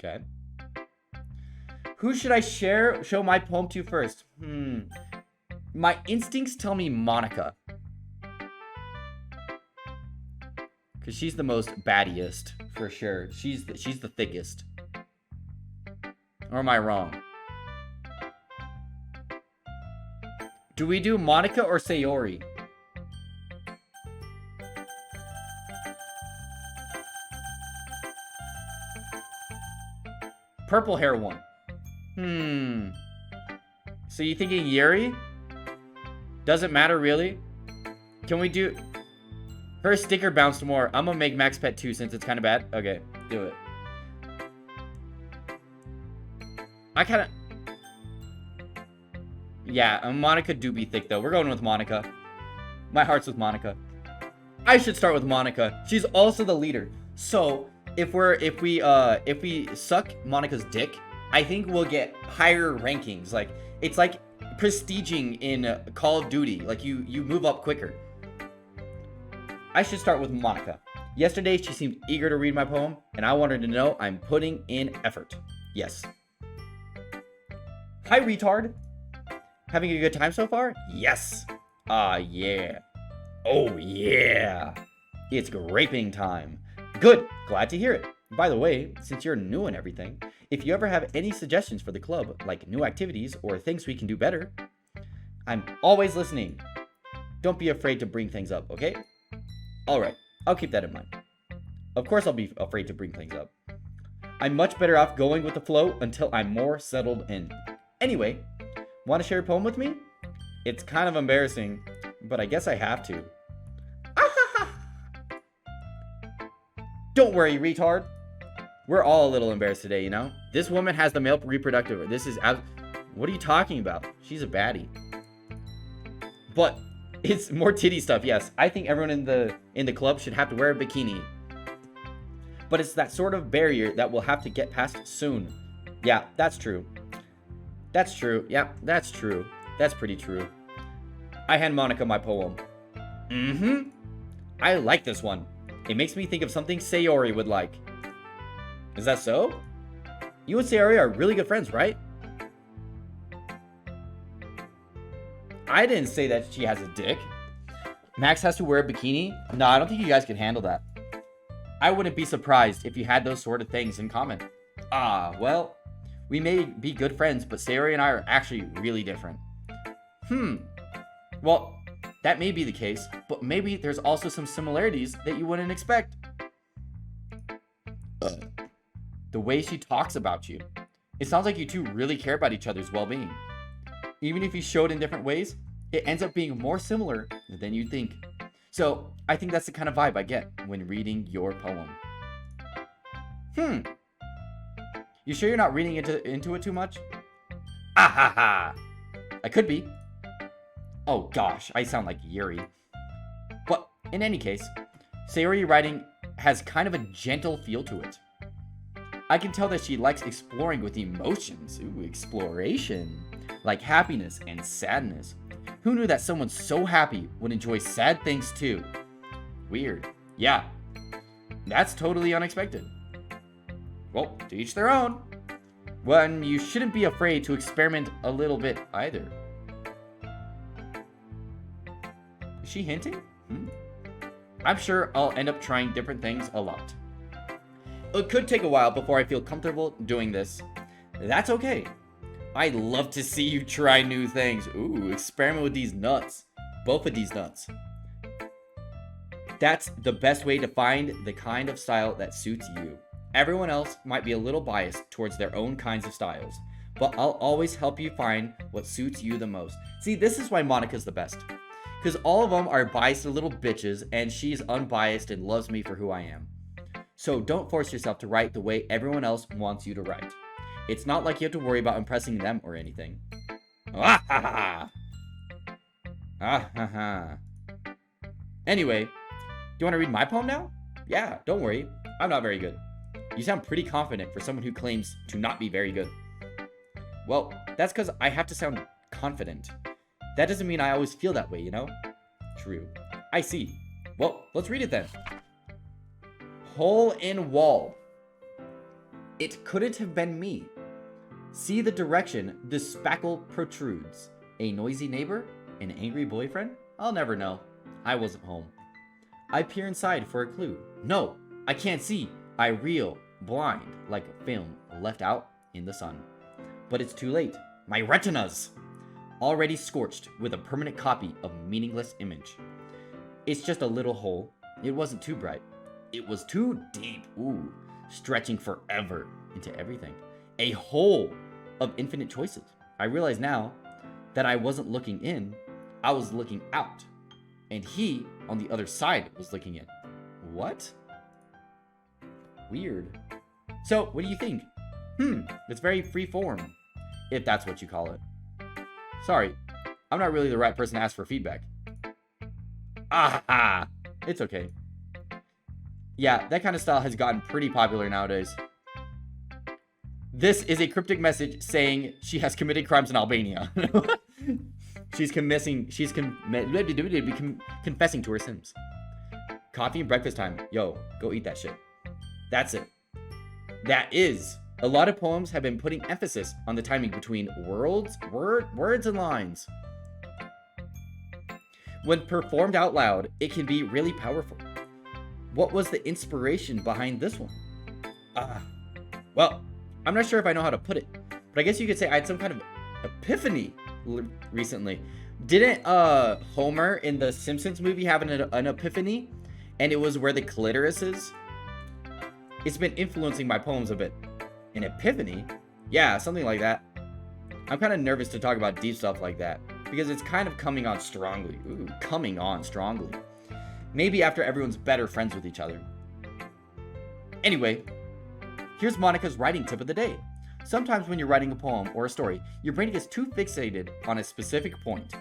Okay. Who should I show my poem to first? My instincts tell me Monica. Because she's the most battiest, for sure. She's the thickest. Or am I wrong? Do we do Monica or Sayori? Purple hair one. So you thinking Yuri? Doesn't matter really? Can we do... Her sticker bounced more. I'm gonna make Max Pet 2 since it's kind of bad. Okay, do it. I kind of... Yeah, Monica do be thick though. We're going with Monica. My heart's with Monica. I should start with Monica. She's also the leader. So if we suck Monica's dick, I think we'll get higher rankings. Like it's like prestiging in Call of Duty. Like you move up quicker. I should start with Monica. Yesterday she seemed eager to read my poem, and I wanted to know I'm putting in effort. Yes. Hi, retard. Having a good time so far? Yes. Yeah. Oh, yeah. It's graping time. Good. Glad to hear it. By the way, since you're new and everything, if you ever have any suggestions for the club, like new activities or things we can do better, I'm always listening. Don't be afraid to bring things up, okay? Alright, I'll keep that in mind. Of course I'll be afraid to bring things up. I'm much better off going with the flow until I'm more settled in. Anyway, want to share a poem with me? It's kind of embarrassing, but I guess I have to. Don't worry, retard. We're all a little embarrassed today, you know? This woman has the male reproductive. This is... What are you talking about? She's a baddie. But it's more titty stuff, yes. I think everyone in the club should have to wear a bikini. But it's that sort of barrier that we'll have to get past soon. Yeah, that's true. That's true. Yeah, that's true. That's pretty true. I hand Monica my poem. I like this one. It makes me think of something Sayori would like. Is that so? You and Sayori are really good friends, right? I didn't say that she has a dick. Max has to wear a bikini? No, I don't think you guys can handle that. I wouldn't be surprised if you had those sort of things in common. Well, we may be good friends, but Sayori and I are actually really different. Well, that may be the case, but maybe there's also some similarities that you wouldn't expect. The way she talks about you. It sounds like you two really care about each other's well-being. Even if you show it in different ways, it ends up being more similar than you'd think. So, I think that's the kind of vibe I get when reading your poem. You sure you're not reading into it too much? I could be. Oh gosh, I sound like Yuri. But in any case, Sayori writing has kind of a gentle feel to it. I can tell that she likes exploring with emotions. Ooh, exploration. Like happiness and sadness. Who knew that someone so happy would enjoy sad things too? Weird. Yeah, that's totally unexpected. Well, to each their own. Well, you shouldn't be afraid to experiment a little bit either. Is she hinting? I'm sure I'll end up trying different things a lot. It could take a while before I feel comfortable doing this. That's okay. I'd love to see you try new things. Ooh, experiment with these nuts. Both of these nuts. That's the best way to find the kind of style that suits you. Everyone else might be a little biased towards their own kinds of styles, but I'll always help you find what suits you the most. See, this is why Monica's the best. Because all of them are biased little bitches, and she's unbiased and loves me for who I am. So don't force yourself to write the way everyone else wants you to write. It's not like you have to worry about impressing them or anything. Anyway, do you want to read my poem now? Yeah, don't worry. I'm not very good. You sound pretty confident for someone who claims to not be very good. Well, that's because I have to sound confident. That doesn't mean I always feel that way, you know? True. I see. Well, let's read it then. Hole in wall. It couldn't have been me. See the direction the spackle protrudes. A noisy neighbor? An angry boyfriend? I'll never know. I wasn't home. I peer inside for a clue. No, I can't see. I reel, blind, like a film left out in the sun. But it's too late. My retinas! Already scorched with a permanent copy of meaningless image. It's just a little hole. It wasn't too bright. It was too deep. Ooh, stretching forever into everything. A hole of infinite choices. I realize now that I wasn't looking in, I was looking out. And he, on the other side, was looking in. What? Weird. So, what do you think? It's very free form, if that's what you call it. Sorry, I'm not really the right person to ask for feedback. It's okay. Yeah, that kind of style has gotten pretty popular nowadays. This is a cryptic message saying she has committed crimes in Albania. She's confessing to her sins. Coffee and breakfast time. Yo, go eat that shit. That's it. That is. A lot of poems have been putting emphasis on the timing between words and lines. When performed out loud, it can be really powerful. What was the inspiration behind this one? Well, I'm not sure if I know how to put it, but I guess you could say I had some kind of epiphany recently. Didn't Homer in the Simpsons movie have an epiphany? And it was where the clitoris is? It's been influencing my poems a bit. An epiphany? Yeah, something like that. I'm kind of nervous to talk about deep stuff like that, because it's kind of coming on strongly. Ooh, coming on strongly. Maybe after everyone's better friends with each other. Anyway, here's Monica's writing tip of the day. Sometimes when you're writing a poem or a story, your brain gets too fixated on a specific point.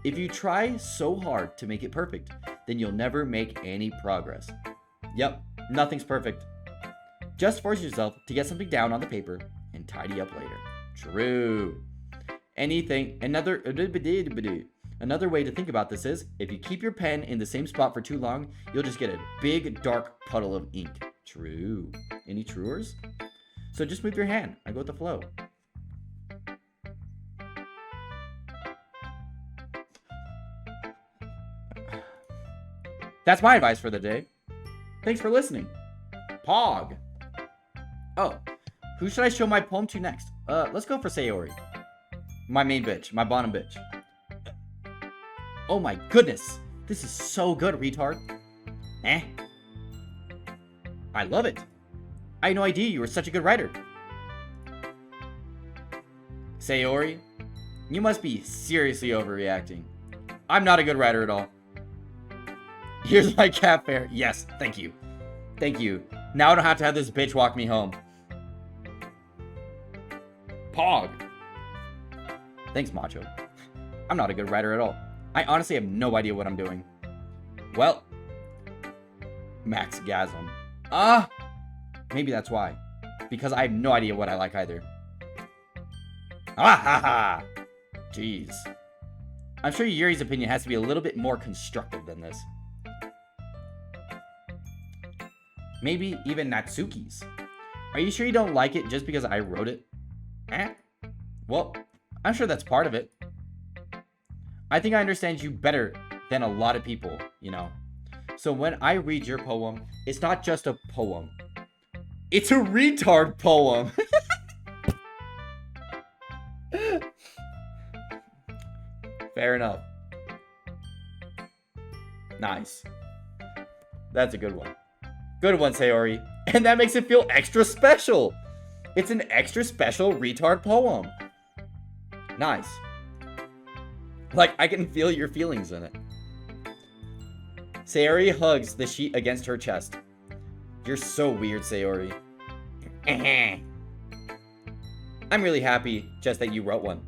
If you try so hard to make it perfect, then you'll never make any progress. Yep, nothing's perfect. Just force yourself to get something down on the paper and tidy up later. True. Another way to think about this is, if you keep your pen in the same spot for too long, you'll just get a big dark puddle of ink. True. Any truers? So just move your hand. I go with the flow. That's my advice for the day. Thanks for listening. Pog. Oh, who should I show my poem to next? Let's go for Sayori. My main bitch. My bottom bitch. Oh my goodness. This is so good, retard. I love it. I had no idea you were such a good writer. Sayori, you must be seriously overreacting. I'm not a good writer at all. Here's my cat fare. Yes, thank you. Thank you. Now I don't have to have this bitch walk me home. Pog. Thanks, Macho. I'm not a good writer at all. I honestly have no idea what I'm doing. Well, MaxGasm. Maybe that's why. Because I have no idea what I like either. Jeez. I'm sure Yuri's opinion has to be a little bit more constructive than this. Maybe even Natsuki's. Are you sure you don't like it just because I wrote it? Well, I'm sure that's part of it. I think I understand you better than a lot of people, you know. So when I read your poem, it's not just a poem. It's a retard poem. Fair enough. Nice. That's a good one. Good one, Sayori. And that makes it feel extra special. It's an extra special retard poem. Nice. Like, I can feel your feelings in it. Sayori hugs the sheet against her chest. You're so weird, Sayori. I'm really happy just that you wrote one.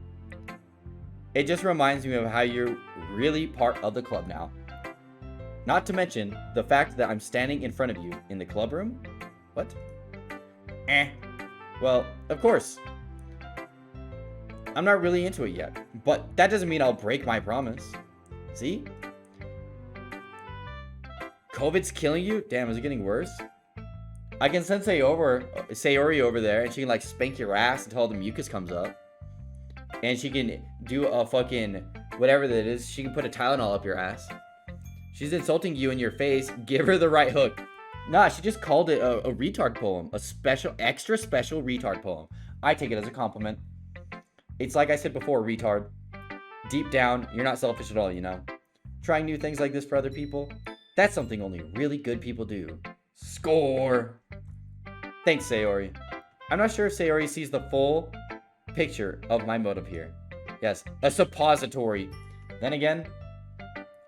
It just reminds me of how you're really part of the club now. Not to mention the fact that I'm standing in front of you in the club room. What? Well, of course. I'm not really into it yet, but that doesn't mean I'll break my promise. See? COVID's killing you? Damn, is it getting worse? I can send Sayori over there, and she can like spank your ass until all the mucus comes up. And she can do a fucking whatever that is. She can put a Tylenol up your ass. She's insulting you in your face. Give her the right hook. Nah, she just called it a retard poem. A special, extra special retard poem. I take it as a compliment. It's like I said before, retard. Deep down, you're not selfish at all, you know? Trying new things like this for other people, that's something only really good people do. Score! Thanks, Sayori. I'm not sure if Sayori sees the full picture of my motive here. Yes, a suppository. Then again,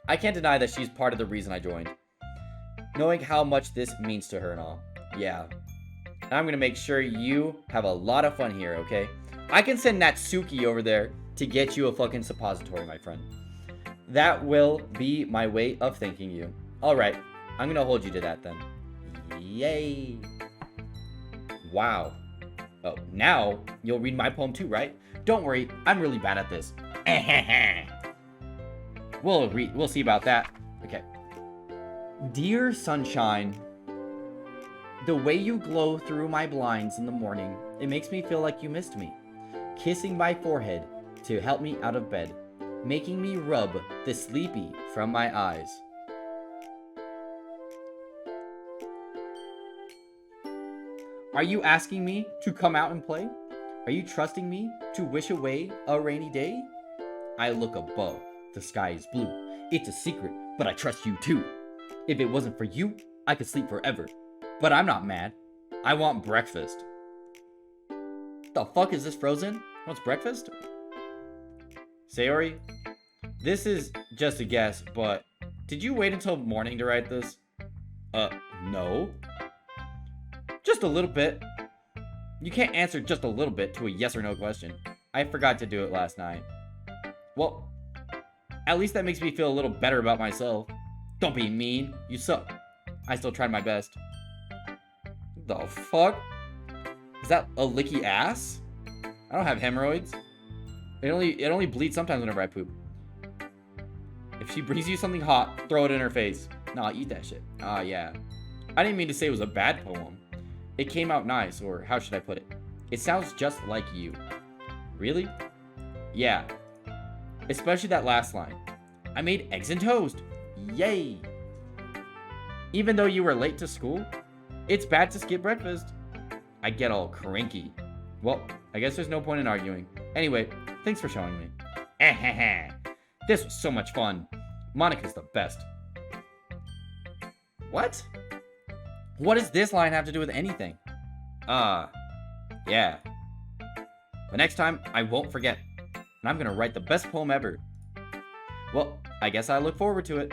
I can't deny that she's part of the reason I joined. Knowing how much this means to her and all. Yeah. And I'm gonna make sure you have a lot of fun here, okay? I can send Natsuki over there to get you a fucking suppository, my friend. That will be my way of thanking you. Alright, I'm gonna hold you to that then. Yay! Wow. Oh, now you'll read my poem too, right? Don't worry, I'm really bad at this. We'll see about that. Okay. Dear sunshine, the way you glow through my blinds in the morning, it makes me feel like you missed me. Kissing my forehead to help me out of bed, making me rub the sleepy from my eyes. Are you asking me to come out and play? Are you trusting me to wish away a rainy day? I look above, the sky is blue. It's a secret, but I trust you too. If it wasn't for you, I could sleep forever. But I'm not mad. I want breakfast. The fuck is this, Frozen? What's breakfast? Sayori, this is just a guess, but did you wait until morning to write this? No. Just a little bit. You can't answer just a little bit to a yes or no question. I forgot to do it last night. Well, at least that makes me feel a little better about myself. Don't be mean. You suck. I still tried my best. The fuck? Is that a licky ass? I don't have hemorrhoids. It only bleeds sometimes whenever I poop. If she brings you something hot, throw it in her face. Nah, eat that shit. Ah, yeah. I didn't mean to say it was a bad poem. It came out nice, or how should I put it? It sounds just like you. Really? Yeah. Especially that last line. I made eggs and toast. Yay! Even though you were late to school, it's bad to skip breakfast. I get all cranky. Well, I guess there's no point in arguing. Anyway, thanks for showing me. This was so much fun. Monica's the best. What? What does this line have to do with anything? Yeah. But next time, I won't forget. And I'm gonna write the best poem ever. Well, I guess I look forward to it.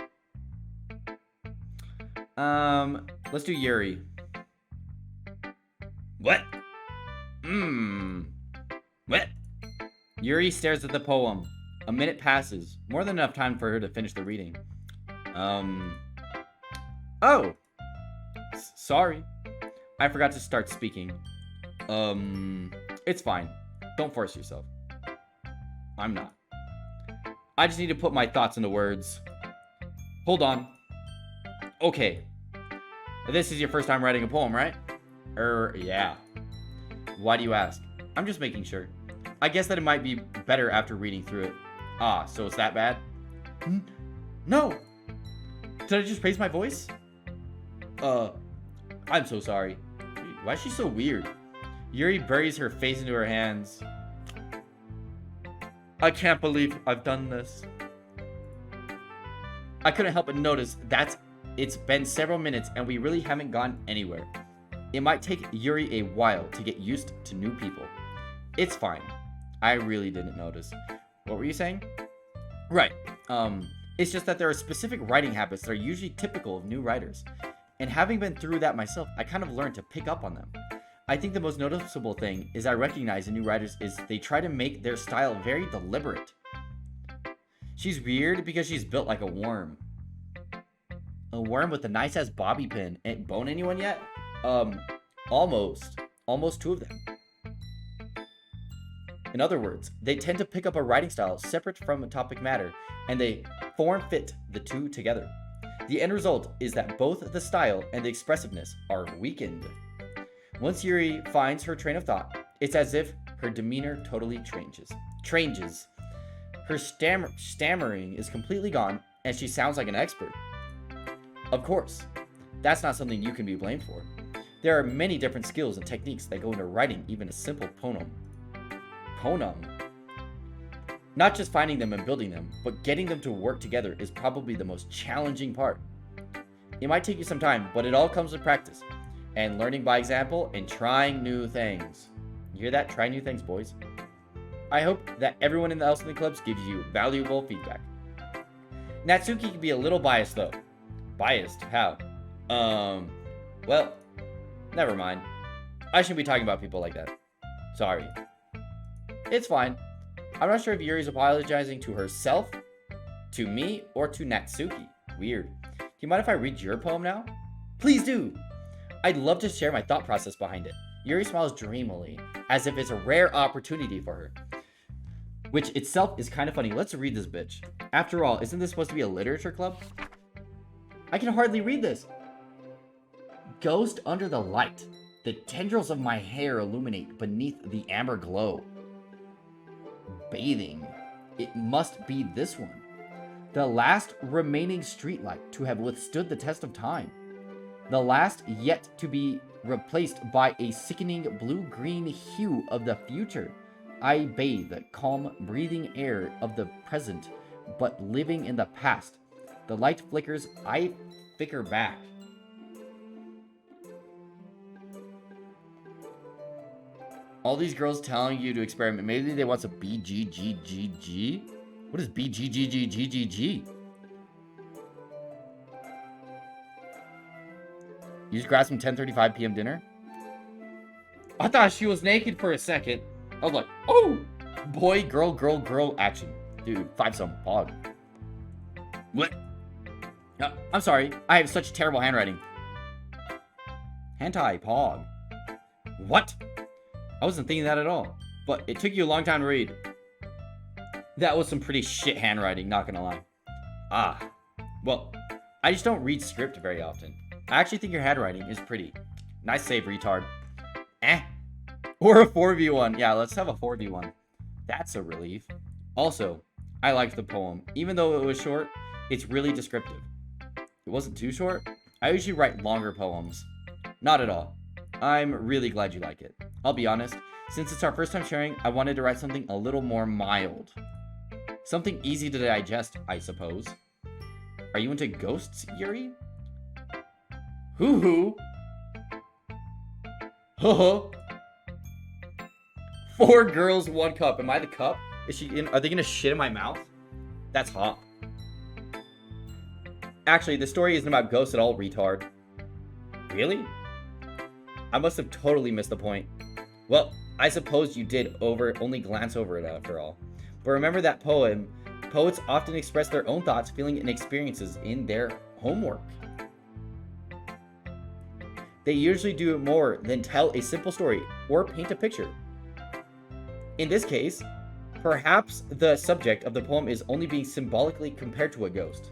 Let's do Yuri. What? What? Yuri stares at the poem. A minute passes. More than enough time for her to finish the reading. Oh! Sorry. I forgot to start speaking. It's fine. Don't force yourself. I'm not. I just need to put my thoughts into words. Hold on. Okay. This is your first time writing a poem, right? Yeah. Why do you ask? I'm just making sure. I guess that it might be better after reading through it. Ah, so it's that bad? No! Did I just raise my voice? I'm so sorry. Why is she so weird? Yuri buries her face into her hands. I can't believe I've done this. I couldn't help but notice that it's been several minutes and we really haven't gone anywhere. It might take Yuri a while to get used to new people. It's fine. I really didn't notice. What were you saying? Right. It's just that there are specific writing habits that are usually typical of new writers. And having been through that myself, I kind of learned to pick up on them. I think the most noticeable thing is I recognize in new writers is they try to make their style very deliberate. She's weird because she's built like a worm. A worm with a nice ass bobby pin. Ain't bone anyone yet? Almost. Almost two of them. In other words, they tend to pick up a writing style separate from a topic matter, and they form-fit the two together. The end result is that both the style and the expressiveness are weakened. Once Yuri finds her train of thought, it's as if her demeanor totally changes. Her stammering is completely gone, and she sounds like an expert. Of course, that's not something you can be blamed for. There are many different skills and techniques that go into writing even a simple poem. Not just finding them and building them, but getting them to work together is probably the most challenging part. It might take you some time, but it all comes with practice, and learning by example, and trying new things. You hear that? Try new things, boys. I hope that everyone else in the clubs gives you valuable feedback. Natsuki can be a little biased, though. Biased? How? Well, never mind. I shouldn't be talking about people like that. Sorry. It's fine. I'm not sure if Yuri's apologizing to herself, to me, or to Natsuki. Weird. Do you mind if I read your poem now? Please do! I'd love to share my thought process behind it. Yuri smiles dreamily, as if it's a rare opportunity for her. Which itself is kind of funny. Let's read this bitch. After all, isn't this supposed to be a literature club? I can hardly read this. Ghost under the light. The tendrils of my hair illuminate beneath the amber glow. Bathing. It must be this one. The last remaining streetlight to have withstood the test of time. The last yet to be replaced by a sickening blue-green hue of the future. I bathe the calm, breathing air of the present, but living in the past. The light flickers, I flicker back. All these girls telling you to experiment. Maybe they want some BGGGG? What is BGGGGGG? You just grabbed some 10:35 p.m. dinner? I thought she was naked for a second. I was like, oh! Boy, girl, action. Dude, 5-some pog. What? I'm sorry. I have such terrible handwriting. Hentai pog. What? I wasn't thinking that at all. But it took you a long time to read. That was some pretty shit handwriting, not gonna lie. Ah. Well, I just don't read script very often. I actually think your handwriting is pretty. Nice save, retard. Or a 4v1. Yeah, let's have a 4v1. That's a relief. Also, I liked the poem. Even though it was short, it's really descriptive. It wasn't too short. I usually write longer poems. Not at all. I'm really glad you like it. I'll be honest, since it's our first time sharing, I wanted to write something a little more mild. Something easy to digest, I suppose. Are you into ghosts, Yuri? Hoo-hoo. Ho-ho. 4 girls, 1 cup. Am I the cup? Are they gonna shit in my mouth? That's hot. Actually, the story isn't about ghosts at all, retard. Really? I must have totally missed the point. Well, I suppose you did only glance over it after all. But remember that poem, poets often express their own thoughts, feelings, and experiences in their homework. They usually do more than tell a simple story or paint a picture. In this case, perhaps the subject of the poem is only being symbolically compared to a ghost.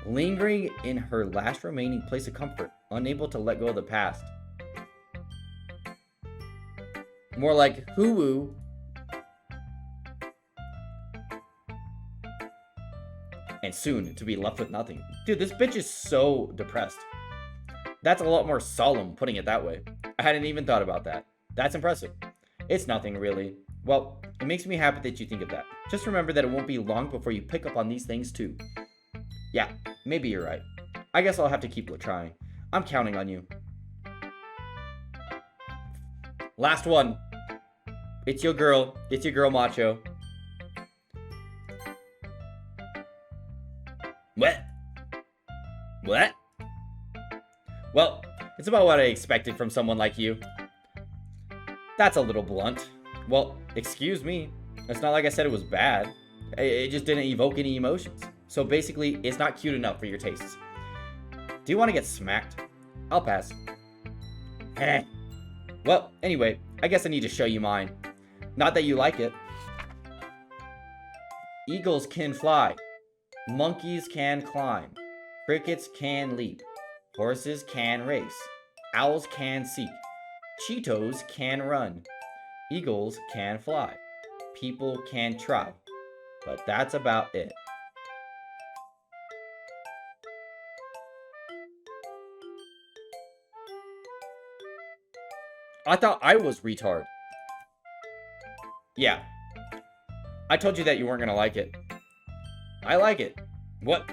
Lingering in her last remaining place of comfort, unable to let go of the past. More like hoo-woo. And soon to be left with nothing. Dude, this bitch is so depressed. That's a lot more solemn, putting it that way. I hadn't even thought about that. That's impressive. It's nothing, really. Well, it makes me happy that you think of that. Just remember that it won't be long before you pick up on these things, too. Yeah, maybe you're right. I guess I'll have to keep trying. I'm counting on you. Last one. It's your girl. It's your girl, Macho. What? Well, it's about what I expected from someone like you. That's a little blunt. Well, excuse me. It's not like I said it was bad. It just didn't evoke any emotions. So basically, it's not cute enough for your tastes. Do you want to get smacked? I'll pass. Well, anyway, I guess I need to show you mine. Not that you like it. Eagles can fly. Monkeys can climb. Crickets can leap. Horses can race. Owls can seek. Cheetos can run. Eagles can fly. People can try. But that's about it. I thought I was retard. Yeah. I told you that you weren't gonna like it. I like it. What?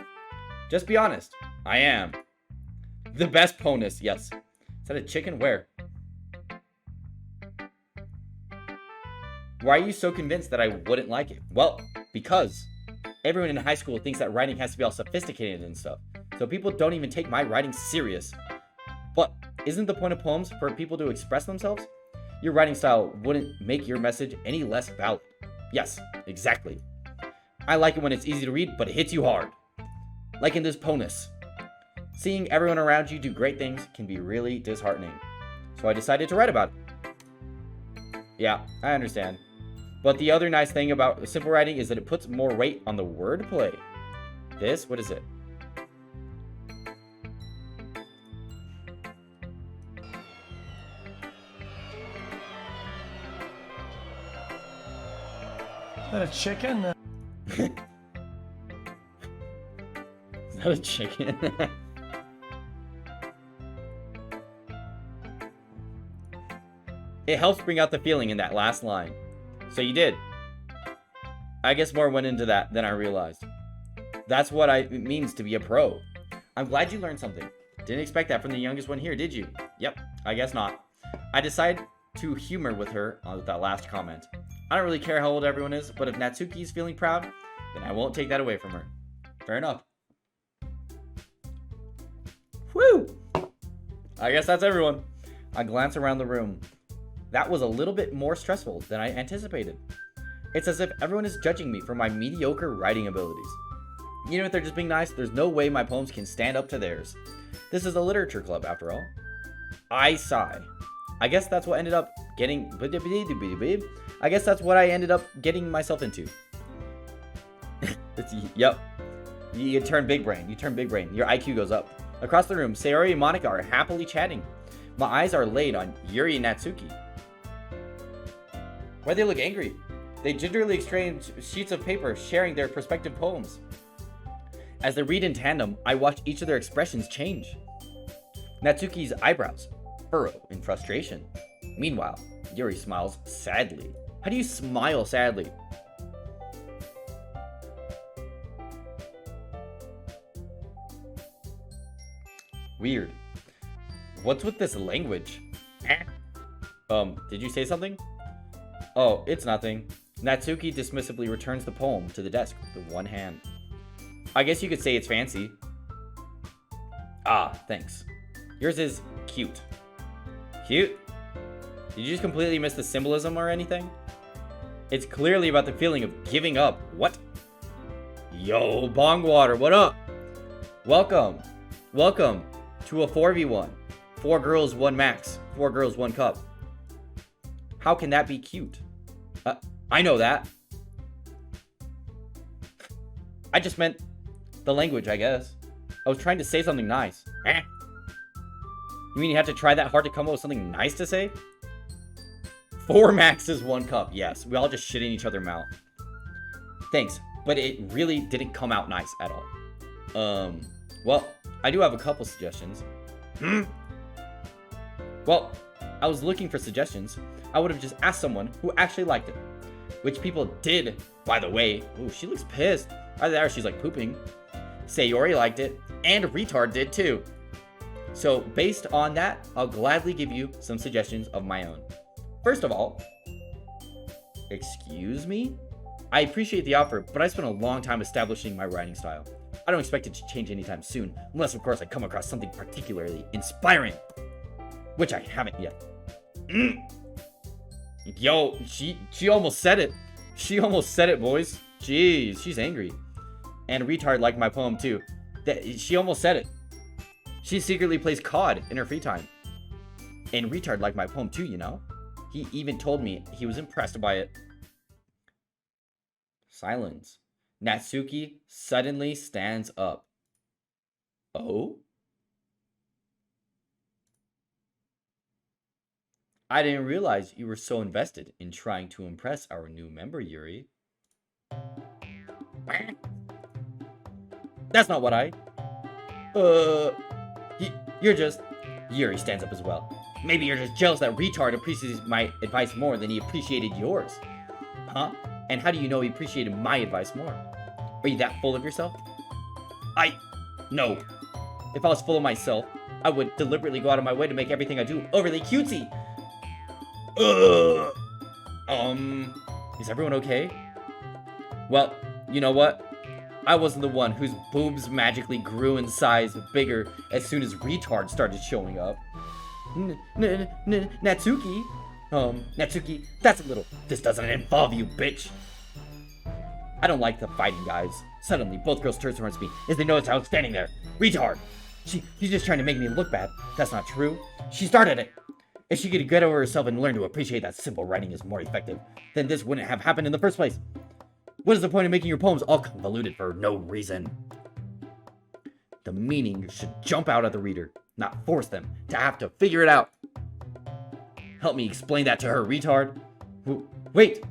Just be honest. I am. The best bonus, yes. Is that a chicken? Where? Why are you so convinced that I wouldn't like it? Well, because everyone in high school thinks that writing has to be all sophisticated and stuff. So people don't even take my writing serious. But isn't the point of poems for people to express themselves? Your writing style wouldn't make your message any less valid. Yes, exactly. I like it when it's easy to read, but it hits you hard. Like in this bonus. Seeing everyone around you do great things can be really disheartening. So I decided to write about it. Yeah, I understand. But the other nice thing about simple writing is that it puts more weight on the wordplay. This, what is it? Is that a chicken? Is that a chicken? It helps bring out the feeling in that last line. So you did. I guess more went into that than I realized. That's what it means to be a pro. I'm glad you learned something. Didn't expect that from the youngest one here, did you? Yep, I guess not. I decided to humor with her on that last comment. I don't really care how old everyone is, but if Natsuki is feeling proud, then I won't take that away from her. Fair enough. Whew! I guess that's everyone. I glance around the room. That was a little bit more stressful than I anticipated. It's as if everyone is judging me for my mediocre writing abilities. You know, if they're just being nice, there's no way my poems can stand up to theirs. This is a literature club, after all. I sigh. I guess that's what ended up getting... I guess that's what I ended up getting myself into. Yep. You turn big brain. You turn big brain. Your IQ goes up. Across the room, Sayori and Monica are happily chatting. My eyes are laid on Yuri and Natsuki. Why they look angry? They gingerly exchange sheets of paper, sharing their respective poems. As they read in tandem, I watch each of their expressions change. Natsuki's eyebrows furrow in frustration. Meanwhile, Yuri smiles sadly. How do you smile sadly? Weird. What's with this language? Did you say something? Oh, it's nothing. Natsuki dismissively returns the poem to the desk with one hand. I guess you could say it's fancy. Ah, thanks. Yours is cute. Cute? Did you just completely miss the symbolism or anything? It's clearly about the feeling of giving up. What? Yo, Bongwater, what up? Welcome. Welcome to a 4v1. 4 girls, 1 max. 4 girls, 1 cup. How can that be cute? I know that. I just meant the language, I guess. I was trying to say something nice. You mean you have to try that hard to come up with something nice to say? 4 maxes, 1 cup. Yes, we all just shit in each other's mouth. Thanks, but it really didn't come out nice at all. Well, I do have a couple suggestions. Well, I was looking for suggestions. I would have just asked someone who actually liked it. Which people did, by the way. Ooh, she looks pissed. Either that or she's like pooping. Sayori liked it, and Retard did too. So based on that, I'll gladly give you some suggestions of my own. First of all, excuse me? I appreciate the offer, but I spent a long time establishing my writing style. I don't expect it to change anytime soon, unless of course I come across something particularly inspiring. Which I haven't yet. Yo, she almost said it. She almost said it, boys. Jeez, she's angry. And Retard liked my poem too. She almost said it. She secretly plays COD in her free time. And Retard liked my poem too, you know? He even told me he was impressed by it. Silence. Natsuki suddenly stands up. Oh? I didn't realize you were so invested in trying to impress our new member, Yuri. That's not what you're just... Yuri stands up as well. Maybe you're just jealous that retard appreciates my advice more than he appreciated yours. Huh? And how do you know he appreciated my advice more? Are you that full of yourself? No. If I was full of myself, I would deliberately go out of my way to make everything I do overly cutesy. Is everyone okay? Well, you know what? I wasn't the one whose boobs magically grew in size bigger as soon as retard started showing up. Natsuki? Natsuki, that's a little... This doesn't involve you, bitch. I don't like the fighting, guys. Suddenly, both girls turn towards me as they notice I was standing there. Retard! She's just trying to make me look bad. That's not true. She started it. If she could get over herself and learn to appreciate that simple writing is more effective, then this wouldn't have happened in the first place. What is the point of making your poems all convoluted for no reason? The meaning should jump out at the reader, not force them to have to figure it out. Help me explain that to her, retard. Wait!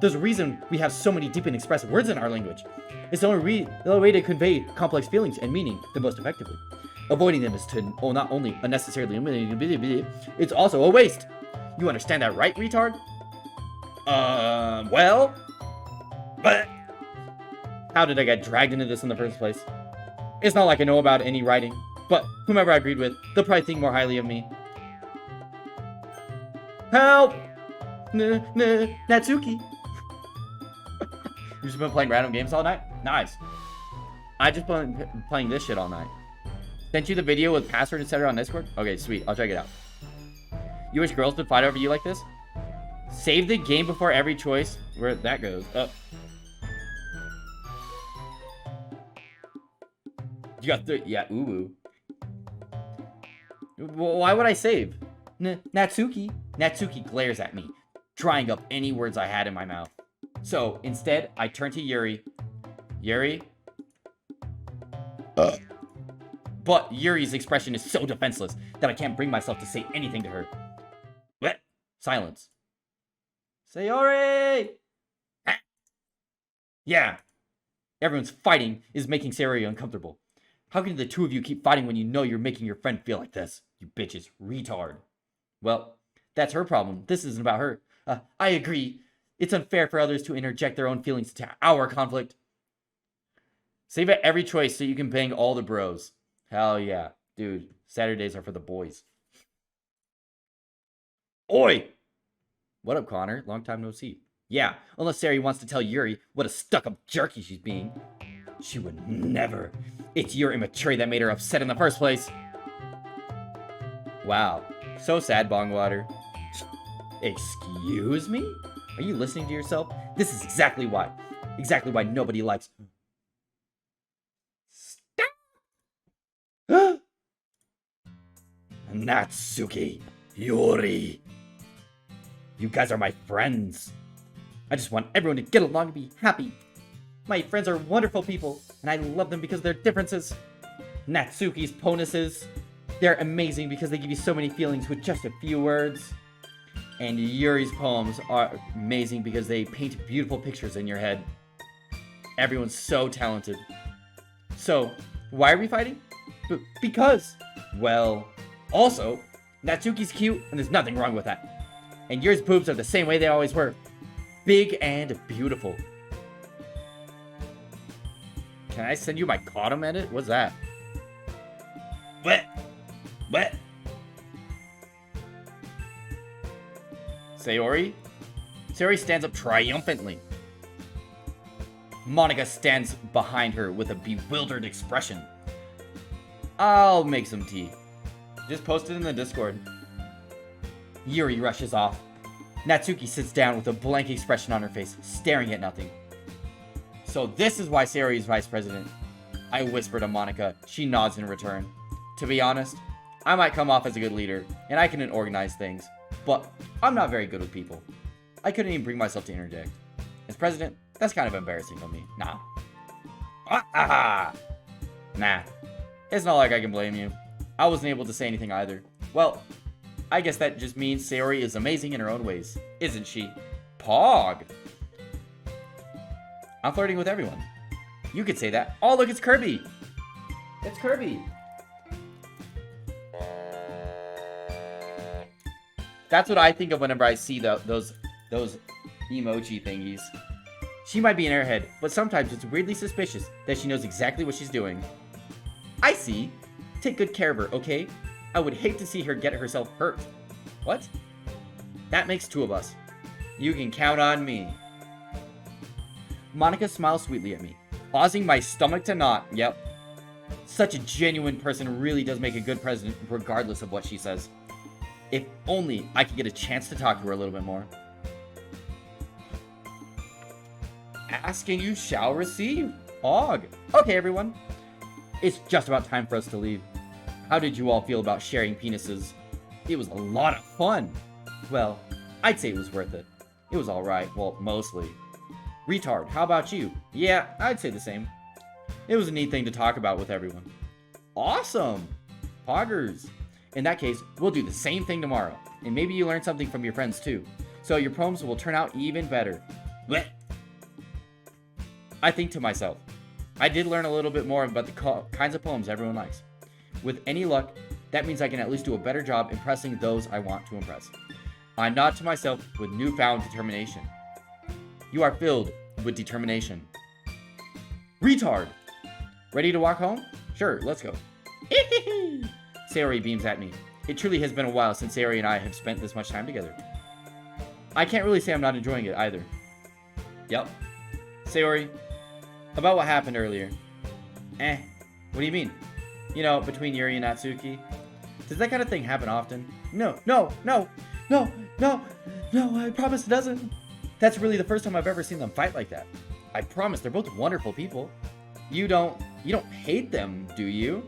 There's a reason we have so many deep and expressive words in our language. It's the only way to convey complex feelings and meaning the most effectively. Avoiding them is to not only unnecessarily eliminate, it's also a waste. You understand that, right, retard? Well... But... How did I get dragged into this in the first place? It's not like I know about any writing, but whomever I agreed with, they'll probably think more highly of me. Help! Natsuki! You've just been playing random games all night? Nice. I just been playing this shit all night. Sent you the video with password etc. on Discord? Okay, sweet. I'll check it out. You wish girls would fight over you like this? Save the game before every choice. Where that goes. You got the... Yeah, ooh. Why would I save? Natsuki. Natsuki glares at me, drying up any words I had in my mouth. So, instead, I turn to Yuri. Yuri? But Yuri's expression is so defenseless that I can't bring myself to say anything to her. What? Silence. Sayori! Yeah. Everyone's fighting is making Sayori uncomfortable. How can the two of you keep fighting when you know you're making your friend feel like this? You bitches. Retard. Well, that's her problem. This isn't about her. I agree. It's unfair for others to interject their own feelings into our conflict. Save at every choice so you can bang all the bros. Hell yeah. Dude, Saturdays are for the boys. Oi! What up, Connor? Long time no see. Yeah, unless Sari wants to tell Yuri what a stuck-up jerky she's being. She would never. It's your immaturity that made her upset in the first place. Wow. So sad, Bongwater. Excuse me? Are you listening to yourself? This is exactly why. Exactly why nobody likes... Stop! Natsuki. Yuri. You guys are my friends. I just want everyone to get along and be happy. My friends are wonderful people, and I love them because of their differences. Natsuki's ponuses, they're amazing because they give you so many feelings with just a few words. And Yuri's poems are amazing because they paint beautiful pictures in your head. Everyone's so talented. So, why are we fighting? Because, well, also, Natsuki's cute, and there's nothing wrong with that. And Yuri's boobs are the same way they always were. Big and beautiful. Can I send you my Cottom edit? What's that? What? Sayori? Sayori stands up triumphantly. Monica stands behind her with a bewildered expression. I'll make some tea. Just post it in the Discord. Yuri rushes off. Natsuki sits down with a blank expression on her face, staring at nothing. So this is why Sayori is vice president. I whisper to Monica. She nods in return. To be honest, I might come off as a good leader, and I can organize things, but I'm not very good with people. I couldn't even bring myself to interject. As president, that's kind of embarrassing for me. Nah. Nah. It's not like I can blame you. I wasn't able to say anything either. Well, I guess that just means Sayori is amazing in her own ways, isn't she? Pog! I'm flirting with everyone. You could say that. Oh, look, it's Kirby! It's Kirby! That's what I think of whenever I see those emoji thingies. She might be an airhead, but sometimes it's weirdly suspicious that she knows exactly what she's doing. I see. Take good care of her, okay? I would hate to see her get herself hurt. What? That makes two of us. You can count on me. Monica smiles sweetly at me, causing my stomach to knot. Yep. Such a genuine person really does make a good president, regardless of what she says. If only I could get a chance to talk to her a little bit more. Ask and you shall receive. Og. Okay, everyone. It's just about time for us to leave. How did you all feel about sharing penises? It was a lot of fun. Well, I'd say it was worth it. It was alright. Well, mostly. Retard, how about you? Yeah, I'd say the same. It was a neat thing to talk about with everyone. Awesome! Poggers. In that case, we'll do the same thing tomorrow. And maybe you learn something from your friends too. So your poems will turn out even better. Blech. I think to myself, I did learn a little bit more about the kinds of poems everyone likes. With any luck, that means I can at least do a better job impressing those I want to impress. I nod to myself with newfound determination. You are filled with determination. Retard! Ready to walk home? Sure, let's go. Sayori beams at me. It truly has been a while since Sayori and I have spent this much time together. I can't really say I'm not enjoying it either. Yep. Sayori, about what happened earlier. What do you mean? You know, between Yuri and Natsuki? Does that kind of thing happen often? No, I promise it doesn't. That's really the first time I've ever seen them fight like that. I promise, they're both wonderful people. You don't hate them, do you?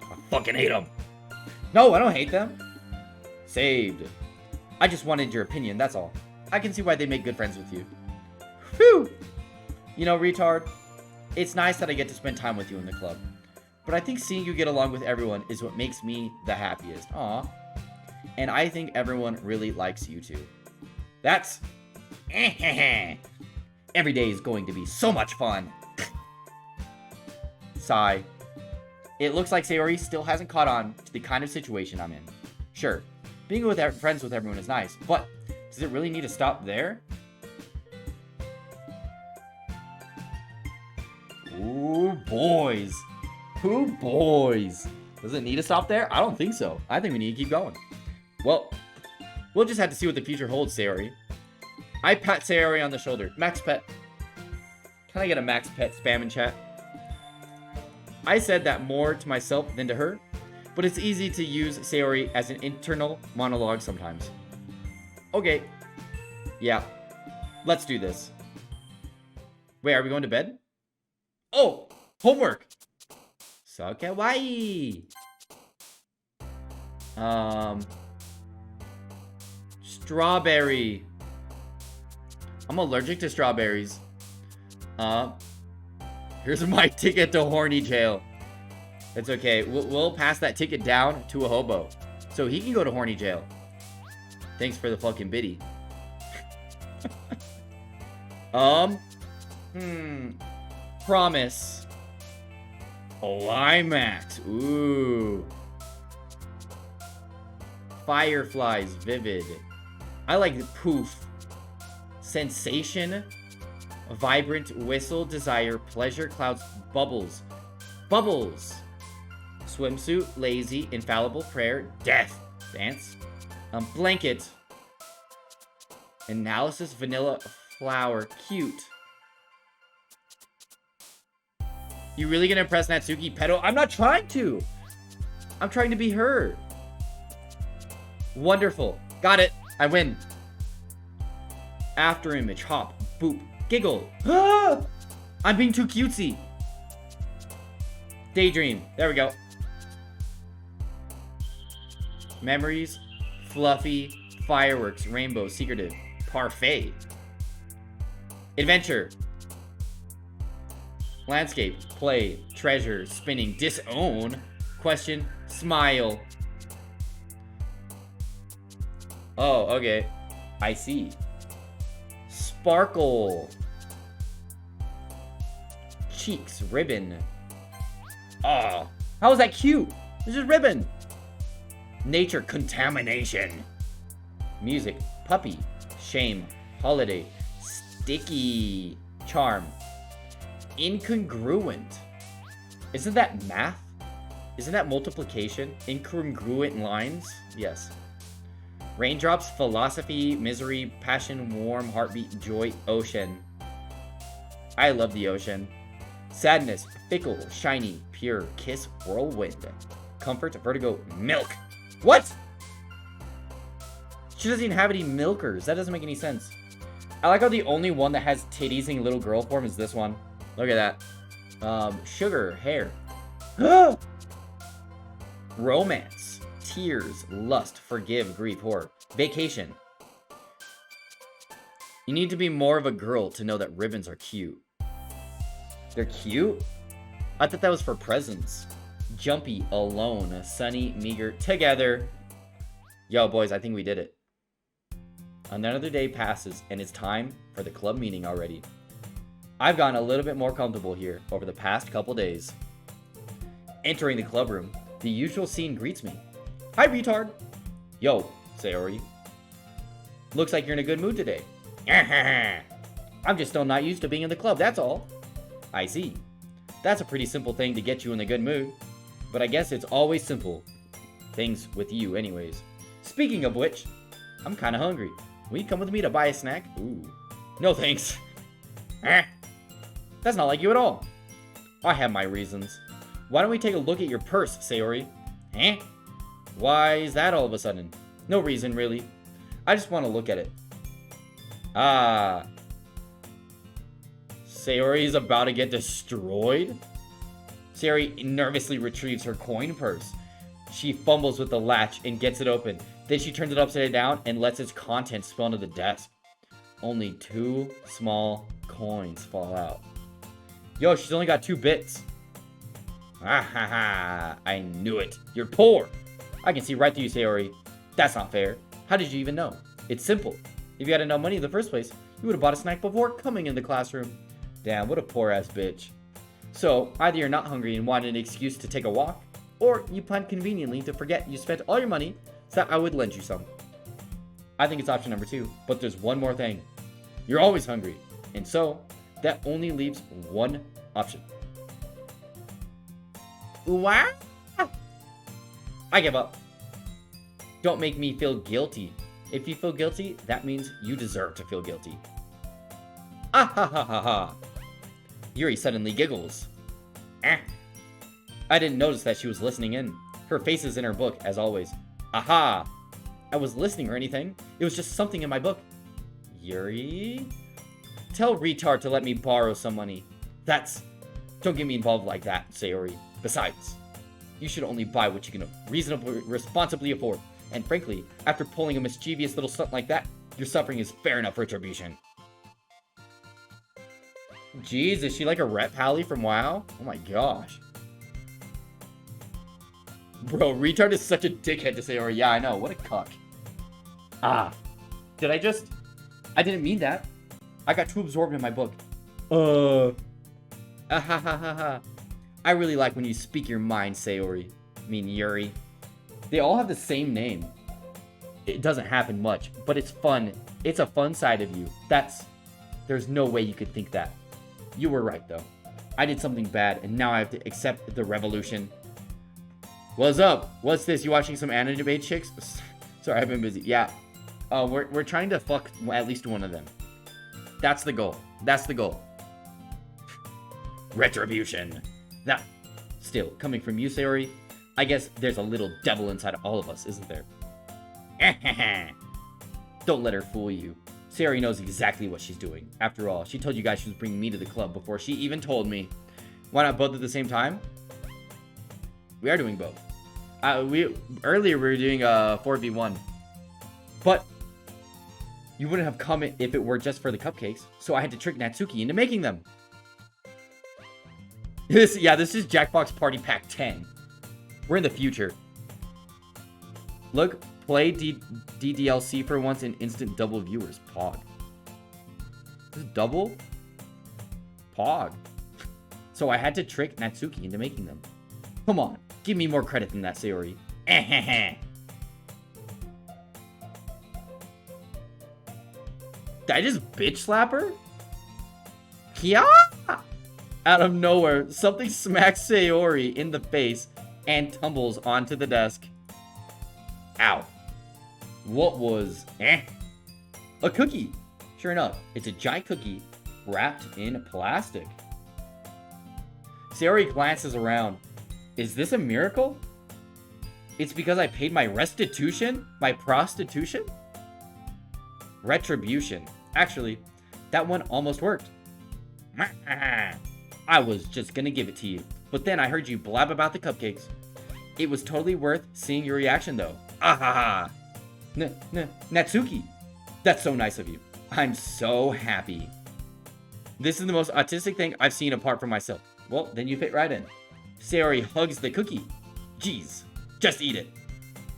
I fucking hate them. No, I don't hate them. Saved. I just wanted your opinion, that's all. I can see why they make good friends with you. Whew! You know, retard, it's nice that I get to spend time with you in the club. But I think seeing you get along with everyone is what makes me the happiest. Aw. And I think everyone really likes you too. That's... Every day is going to be so much fun. Sigh. It looks like Sayori still hasn't caught on to the kind of situation I'm in. Sure, being friends with everyone is nice, but does it really need to stop there? Ooh, boys. Ooh, boys. Does it need to stop there? I don't think so. I think we need to keep going. Well, we'll just have to see what the future holds, Sayori. I pat Sayori on the shoulder. Max Pet. Can I get a Max Pet spam in chat? I said that more to myself than to her, but it's easy to use Sayori as an internal monologue sometimes. Okay. Yeah. Let's do this. Wait, are we going to bed? Oh! Homework! So kawaii! Strawberry. I'm allergic to strawberries. Here's my ticket to horny jail. It's okay. We'll pass that ticket down to a hobo, so he can go to horny jail. Thanks for the fucking biddy. Promise. Climax. Ooh. Fireflies. Vivid. I like poof. Sensation. Vibrant. Whistle. Desire. Pleasure. Clouds. Bubbles. Bubbles. Swimsuit. Lazy. Infallible. Prayer. Death. Dance. Blanket. Analysis. Vanilla. Flower. Cute. You really gonna impress Natsuki? Pedo? I'm not trying to. I'm trying to be her. Wonderful. Got it. I win. After image. Hop. Boop. Giggle. Ah! I'm being too cutesy. Daydream. There we go. Memories. Fluffy. Fireworks. Rainbow. Secretive. Parfait. Adventure. Landscape. Play. Treasure. Spinning. Disown. Question. Smile. Oh, okay. I see. Sparkle. Cheeks, ribbon. Oh, how is that cute? This is ribbon. Nature, contamination. Music, puppy. Shame, holiday. Sticky, charm. Incongruent. Isn't that math? Isn't that multiplication? Incongruent lines? Yes. Raindrops, philosophy, misery, passion, warm, heartbeat, joy, ocean. I love the ocean. Sadness, fickle, shiny, pure, kiss, whirlwind. Comfort, vertigo, milk. What? She doesn't even have any milkers. That doesn't make any sense. I like how the only one that has titties in little girl form is this one. Look at that. Sugar, hair. Romance, tears, lust, forgive, grief, horror. Vacation. You need to be more of a girl to know that ribbons are cute. They're cute? I thought that was for presents. Jumpy, alone, sunny, meager, together. Yo, boys, I think we did it. Another day passes, and it's time for the club meeting already. I've gotten a little bit more comfortable here over the past couple days. Entering the club room, the usual scene greets me. Hi, retard. Yo, Sayori. Looks like you're in a good mood today. I'm just still not used to being in the club, that's all. I see. That's a pretty simple thing to get you in a good mood. But I guess it's always simple. Things with you anyways. Speaking of which, I'm kinda hungry. Will you come with me to buy a snack? Ooh. No thanks. That's not like you at all. I have my reasons. Why don't we take a look at your purse, Sayori? Why is that all of a sudden? No reason, really. I just want to look at it. Ah. Sayori is about to get destroyed? Sayori nervously retrieves her coin purse. She fumbles with the latch and gets it open. Then she turns it upside down and lets its contents spill onto the desk. Only 2 small coins fall out. Yo, she's only got 2 bits. Ah ha ha, I knew it. You're poor. I can see right through you, Sayori. That's not fair. How did you even know? It's simple. If you had enough money in the first place, you would have bought a snack before coming in the classroom. Damn, what a poor ass bitch. So, either you're not hungry and want an excuse to take a walk, or you plan conveniently to forget you spent all your money so that I would lend you some. I think it's option number 2, but there's one more thing. You're always hungry, and so, that only leaves one option. What? I give up. Don't make me feel guilty. If you feel guilty, that means you deserve to feel guilty. Ah ha ha ha ha. Yuri suddenly giggles. I didn't notice that she was listening in. Her face is in her book, as always. Aha! I was listening or anything. It was just something in my book. Yuri? Tell retard to let me borrow some money. Don't get me involved like that, Sayori. Besides, you should only buy what you can responsibly afford. And frankly, after pulling a mischievous little stunt like that, your suffering is fair enough retribution. Jeez, is she like a rep Hallie from WoW? Oh my gosh. Bro, retard is such a dickhead to Sayori. Yeah, I know. What a cuck. Ah. I didn't mean that. I got too absorbed in my book. Ah ha ha ha ha. I really like when you speak your mind, Sayori. I mean, Yuri. They all have the same name. It doesn't happen much, but it's fun. It's a fun side of you. There's no way you could think that. You were right, though. I did something bad, and now I have to accept the revolution. What's up? What's this? You watching some anime chicks? Sorry, I've been busy. Yeah. We're trying to fuck at least one of them. That's the goal. That's the goal. Retribution. Now, still, coming from you, Sayori, I guess there's a little devil inside all of us, isn't there? Don't let her fool you. Sayori knows exactly what she's doing. After all, she told you guys she was bringing me to the club before she even told me. Why not both at the same time? We are doing both. Earlier we were doing 4v1. But you wouldn't have come if it were just for the cupcakes, so I had to trick Natsuki into making them. This is Jackbox Party Pack 10. We're in the future. Look, Play DDLC for once and instant double viewers. Pog. This is double? Pog. So I had to trick Natsuki into making them. Come on, give me more credit than that, Sayori. Did I just bitch slap her? Yeah! Out of nowhere, something smacks Sayori in the face and tumbles onto the desk. Ow. What was... A cookie. Sure enough, it's a giant cookie wrapped in plastic. Sayori glances around. Is this a miracle? It's because I paid my restitution? My prostitution? Retribution. Actually, that one almost worked. I was just gonna give it to you, but then I heard you blab about the cupcakes. It was totally worth seeing your reaction though. Ahaha. Natsuki. That's so nice of you. I'm so happy. This is the most autistic thing I've seen apart from myself. Well, then you fit right in. Sayori hugs the cookie. Jeez, just eat it.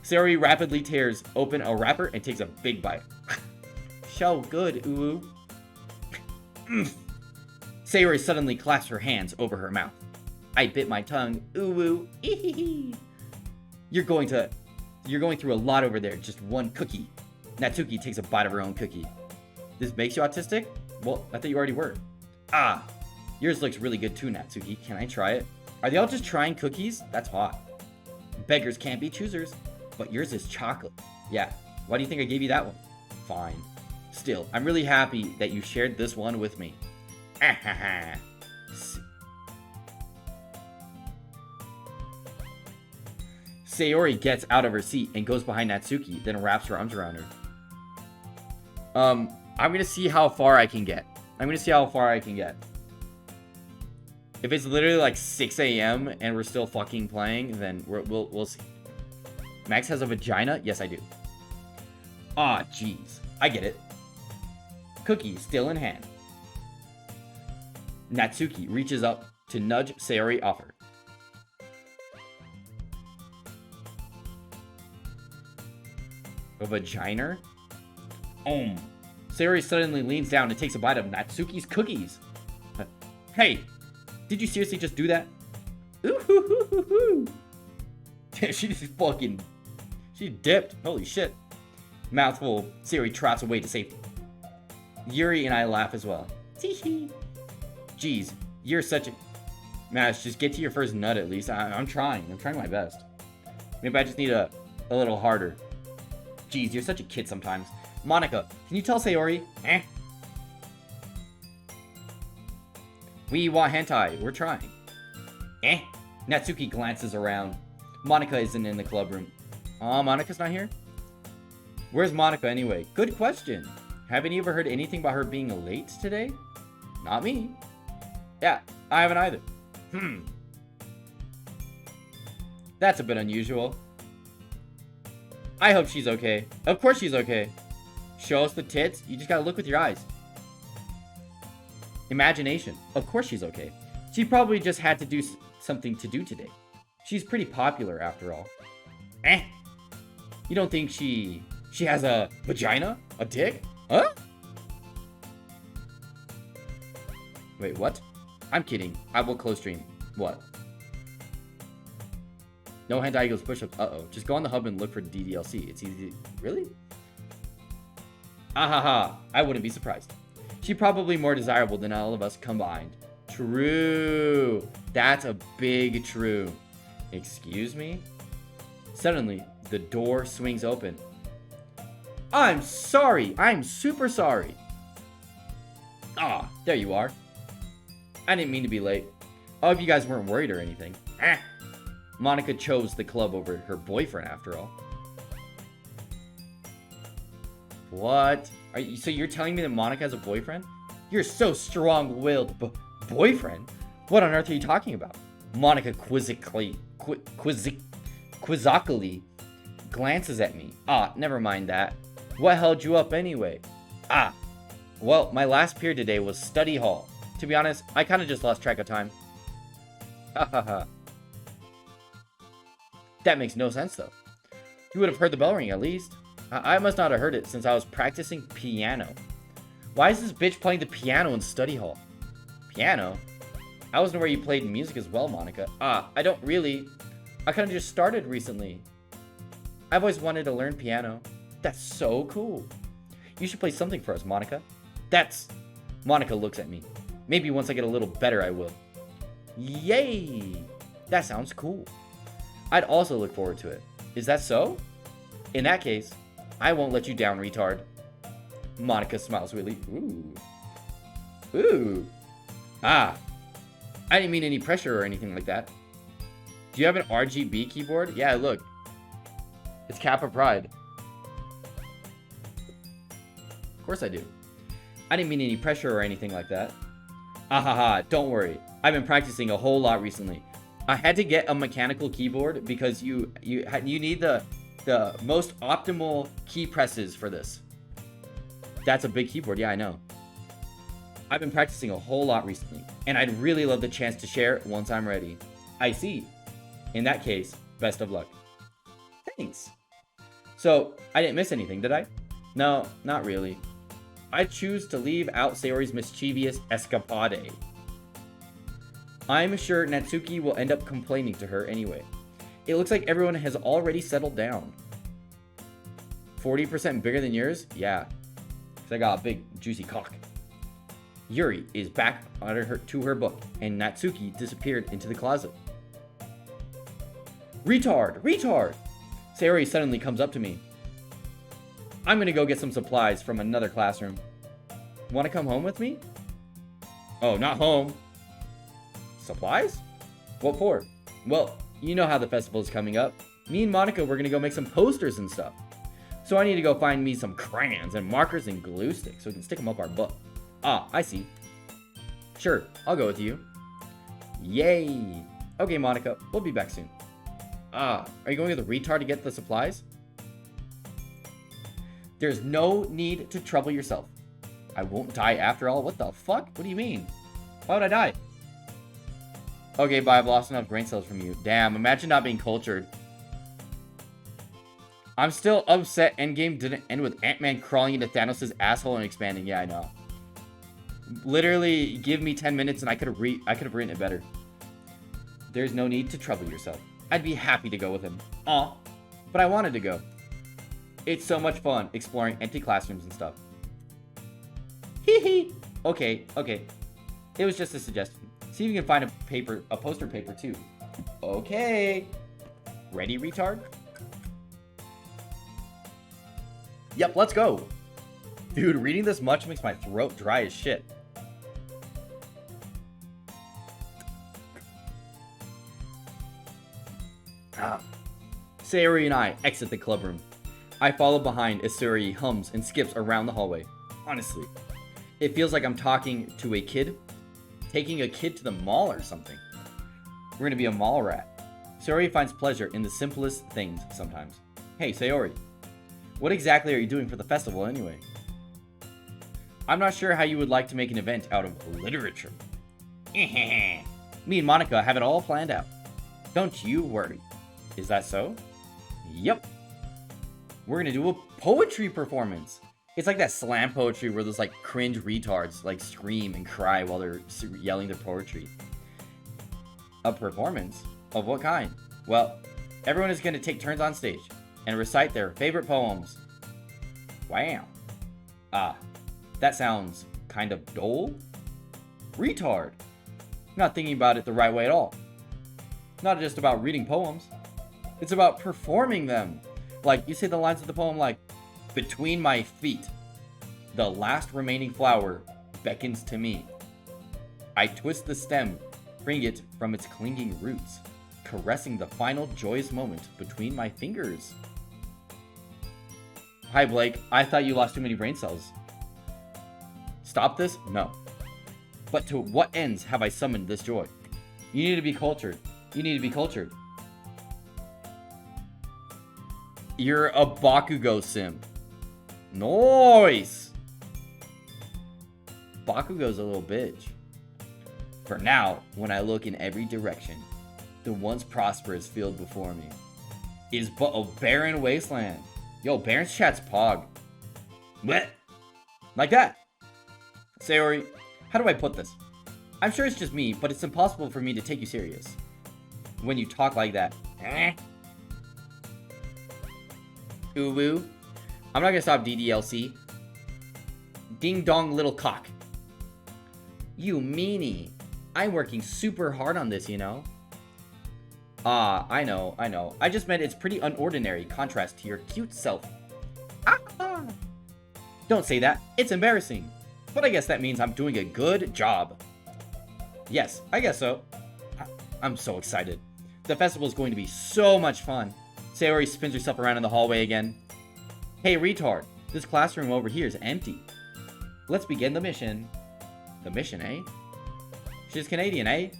Sayori rapidly tears open a wrapper and takes a big bite. So good, ooh. Sayori suddenly clasps her hands over her mouth. I bit my tongue. Ooh, You're going through a lot over there, just one cookie. Natsuki takes a bite of her own cookie. This makes you autistic? Well, I thought you already were. Ah, yours looks really good too, Natsuki. Can I try it? Are they all just trying cookies? That's hot. Beggars can't be choosers, but yours is chocolate. Yeah, why do you think I gave you that one? Fine. Still, I'm really happy that you shared this one with me. Sayori gets out of her seat and goes behind Natsuki, then wraps her arms around her. I'm gonna see how far I can get. If it's literally like 6 a.m. and we're still fucking playing, then we'll see. Max has a vagina? Yes, I do. Ah, jeez. I get it. Cookie still in hand. Natsuki reaches up to nudge Sayori off her. A vagina? Sayori suddenly leans down and takes a bite of Natsuki's cookies. Hey, did you seriously just do that? Ooh. She just fucking... She dipped. Holy shit. Mouthful, Sayori trots away to safety. Yuri and I laugh as well. Teehee. Jeez, you're such a... Mash, just get to your first nut at least. I'm trying my best. Maybe I just need a little harder. Jeez, you're such a kid sometimes. Monica, can you tell Sayori? We want hentai. We're trying. Natsuki glances around. Monica isn't in the club room. Aw, Monica's not here? Where's Monica anyway? Good question. Haven't you ever heard anything about her being late today? Not me. Yeah, I haven't either. That's a bit unusual. I hope she's okay. Of course she's okay. Show us the tits. You just gotta look with your eyes. Imagination. Of course she's okay. She probably just had to do something to do today. She's pretty popular after all. You don't think she has a vagina? A dick? Huh? Wait, what? I'm kidding. I will close stream. What? No hentai equals push-ups. Uh-oh. Just go on the hub and look for DDLC. It's easy. Really? Ahaha. I wouldn't be surprised. She's probably more desirable than all of us combined. True. That's a big true. Excuse me? Suddenly, the door swings open. I'm sorry. I'm super sorry. Ah, there you are. I didn't mean to be late. I hope you guys weren't worried or anything. Monica chose the club over her boyfriend after all. What? So you're telling me that Monica has a boyfriend? You're so strong-willed. Boyfriend? What on earth are you talking about? Monica quizzically glances at me. Ah, never mind that. What held you up anyway? Ah, well, my last period today was study hall. To be honest, I kind of just lost track of time. Ha ha ha. That makes no sense though. You would have heard the bell ring at least. I must not have heard it since I was practicing piano. Why is this bitch playing the piano in study hall? Piano? I wasn't where you played music as well, Monica. I don't really. I kind of just started recently. I've always wanted to learn piano. That's so cool. You should play something for us, Monica. Monica looks at me. Maybe once I get a little better, I will. Yay! That sounds cool. I'd also look forward to it. Is that so? In that case, I won't let you down, retard. Monica smiles really. Ooh. I didn't mean any pressure or anything like that. Do you have an RGB keyboard? Yeah, look. It's Kappa Pride. Of course I do. I didn't mean any pressure or anything like that. Don't worry. I've been practicing a whole lot recently. I had to get a mechanical keyboard because you need the most optimal key presses for this. That's a big keyboard. Yeah, I know. I've been practicing a whole lot recently, and I'd really love the chance to share once I'm ready. I see. In that case, best of luck. Thanks. So, I didn't miss anything, did I? No, not really. I choose to leave out Sayori's mischievous escapade. I'm sure Natsuki will end up complaining to her anyway. It looks like everyone has already settled down. 40% bigger than yours? Yeah. Because I got a big, juicy cock. Yuri is back to her book, and Natsuki disappeared into the closet. Retard! Sayori suddenly comes up to me. I'm gonna go get some supplies from another classroom. Wanna come home with me? Oh, not home. Supplies? What for? Well, you know how the festival is coming up. Me and Monica, we're gonna go make some posters and stuff. So I need to go find me some crayons and markers and glue sticks so we can stick them up our butt. I see. Sure, I'll go with you. Yay! Okay, Monica, we'll be back soon. Are you going with the retard to get the supplies? There's no need to trouble yourself. I won't die after all. What the fuck? What do you mean? Why would I die? Okay, bye. I've lost enough brain cells from you. Damn, imagine not being cultured. I'm still upset Endgame didn't end with Ant-Man crawling into Thanos' asshole and expanding. Yeah, I know. Literally, give me 10 minutes and I could have written it better. There's no need to trouble yourself. I'd be happy to go with him. But I wanted to go. It's so much fun exploring empty classrooms and stuff. Hee hee. Okay. It was just a suggestion. See if you can find a poster paper too. Okay. Ready, retard? Yep, let's go. Dude, reading this much makes my throat dry as shit. Sayori and I exit the clubroom. I follow behind as Sayori hums and skips around the hallway. Honestly, it feels like I'm talking to a kid, taking a kid to the mall or something. We're gonna be a mall rat. Sayori finds pleasure in the simplest things sometimes. Hey, Sayori, what exactly are you doing for the festival anyway? I'm not sure how you would like to make an event out of literature. Me and Monica have it all planned out. Don't you worry. Is that so? Yep. We're gonna do a poetry performance. It's like that slam poetry where those like cringe retards like scream and cry while they're yelling their poetry. A performance? Of what kind? Well, everyone is gonna take turns on stage and recite their favorite poems. Wow. That sounds kind of dull. Retard. You're not thinking about it the right way at all. It's not just about reading poems. It's about performing them. Like, you say the lines of the poem like, between my feet, the last remaining flower beckons to me. I twist the stem, freeing it from its clinging roots, caressing the final joyous moment between my fingers. Hi, Blake. I thought you lost too many brain cells. Stop this? No. But to what ends have I summoned this joy? You need to be cultured. You need to be cultured. You're a Bakugo sim. Nice! Bakugo's a little bitch. For now, when I look in every direction, the once prosperous field before me. is but a barren wasteland. Yo, Baron's chat's pog. What? Like that. Sayori, how do I put this? I'm sure it's just me, but it's impossible for me to take you serious when you talk like that. Uwu. I'm not gonna stop DDLC. Ding dong little cock. You meanie. I'm working super hard on this, you know? Ah, I know. I just meant it's pretty unordinary contrast to your cute self. Ah! Don't say that. It's embarrassing. But I guess that means I'm doing a good job. Yes, I guess so. I'm so excited. The festival is going to be so much fun. Sayori spins herself around in the hallway again. Hey, retard. This classroom over here is empty. Let's begin the mission. The mission, eh? She's Canadian, eh?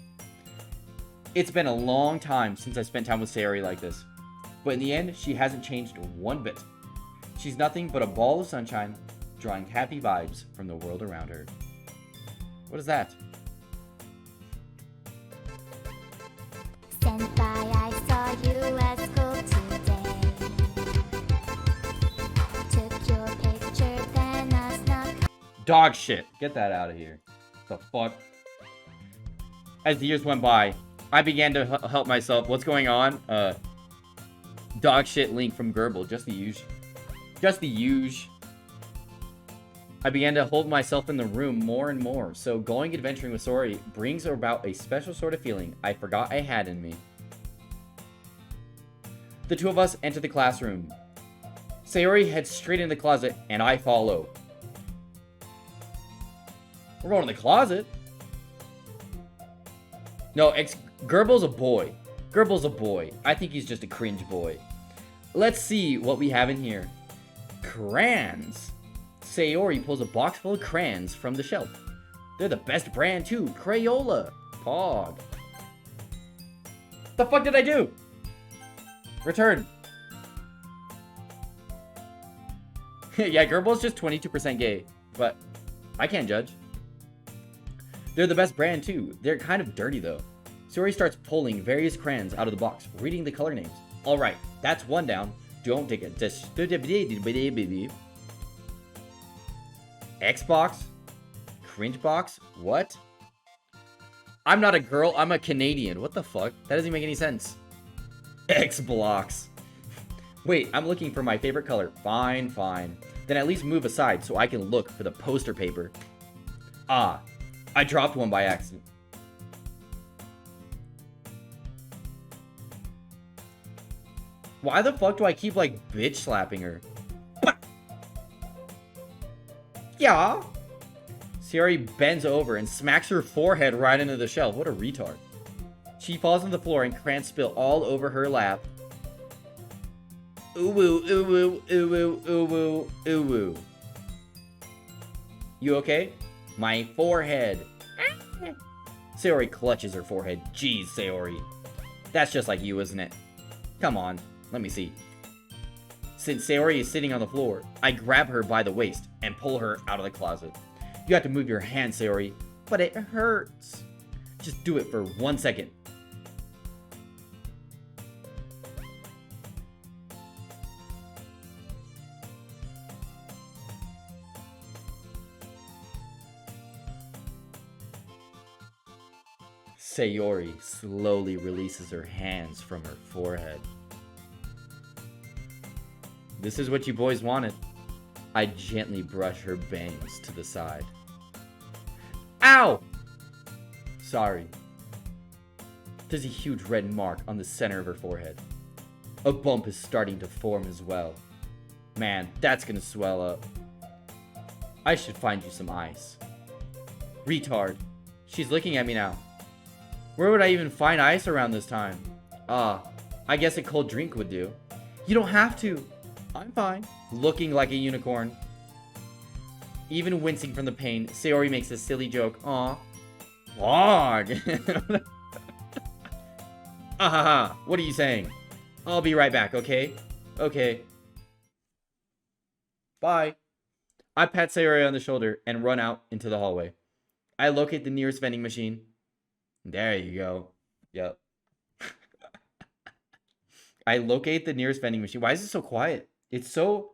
It's been a long time since I spent time with Sayori like this. But in the end, she hasn't changed one bit. She's nothing but a ball of sunshine, drawing happy vibes from the world around her. What is that? Senpai, I saw you at school today. Took your picture, then I snuck. Dog shit. Get that out of here. The fuck? As the years went by, I began to help myself. What's going on? Dog shit link from Gerbil. Just the usual. Just the usual. I began to hold myself in the room more and more, so going adventuring with Sayori brings about a special sort of feeling I forgot I had in me. The two of us enter the classroom. Sayori heads straight in the closet, and I follow. We're going to the closet? No, Gerbil's a boy. Gerbil's a boy. I think he's just a cringe boy. Let's see what we have in here. Crayons. Sayori pulls a box full of crayons from the shelf. They're the best brand too. Crayola. Pog. The fuck did I do? Return. Yeah, Gerbil's just 22% gay, but I can't judge. They're the best brand too. They're kind of dirty though. Sayori starts pulling various crayons out of the box, reading the color names. Alright, that's one down. Don't take it. Xbox? Cringe box? What? I'm not a girl, I'm a Canadian. What the fuck? That doesn't make any sense. X blocks. Wait, I'm looking for my favorite color. Fine. Then at least move aside so I can look for the poster paper. Ah, I dropped one by accident. Why the fuck do I keep, like, bitch slapping her? Yeah. Sayori bends over and smacks her forehead right into the shelf. What a retard. She falls on the floor and crayons spill all over her lap. Ooh. You okay? My forehead. Sayori clutches her forehead. Jeez, Sayori. That's just like you, isn't it? Come on, let me see. Since Sayori is sitting on the floor, I grab her by the waist and pull her out of the closet. You have to move your hand, Sayori, but it hurts. Just do it for 1 second. Sayori slowly releases her hands from her forehead. This is what you boys wanted. I gently brush her bangs to the side. Ow! Sorry. There's a huge red mark on the center of her forehead. A bump is starting to form as well. Man, that's gonna swell up. I should find you some ice. Retard. She's looking at me now. Where would I even find ice around this time? I guess a cold drink would do. You don't have to. I'm fine. Looking like a unicorn. Even wincing from the pain, Sayori makes a silly joke. Aw. Log. Ahaha. What are you saying? I'll be right back, okay? Okay. Bye. I pat Sayori on the shoulder and run out into the hallway. I locate the nearest vending machine. There you go. Yep. I locate the nearest vending machine. Why is it so quiet? It's so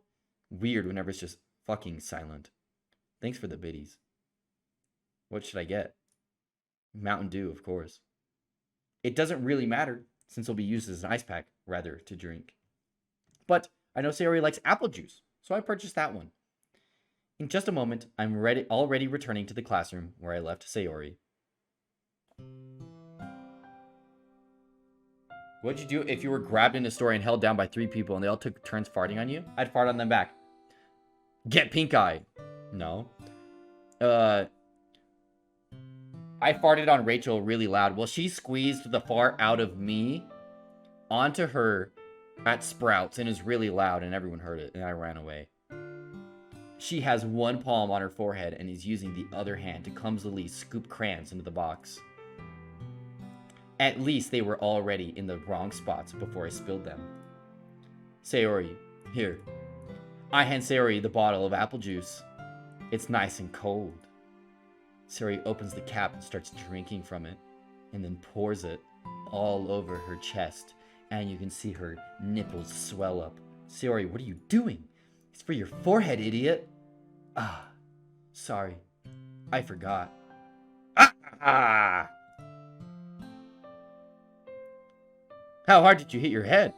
weird whenever it's just fucking silent. Thanks for the biddies. What should I get? Mountain Dew, of course. It doesn't really matter since it'll be used as an ice pack rather to drink. But I know Sayori likes apple juice, so I purchased that one. In just a moment, I'm already returning to the classroom where I left Sayori. What'd you do if you were grabbed in a store and held down by 3 people and they all took turns farting on you? I'd fart on them back. Get pink eye. No. I farted on Rachel really loud. Well, she squeezed the fart out of me onto her at Sprouts and it was really loud and everyone heard it and I ran away. She has one palm on her forehead and is using the other hand to clumsily scoop crayons into the box. At least they were already in the wrong spots before I spilled them. Sayori, here. I hand Sayori the bottle of apple juice. It's nice and cold. Sayori opens the cap and starts drinking from it, and then pours it all over her chest, and you can see her nipples swell up. Sayori, what are you doing? It's for your forehead, idiot. Ah, sorry. I forgot. Ah! How hard did you hit your head?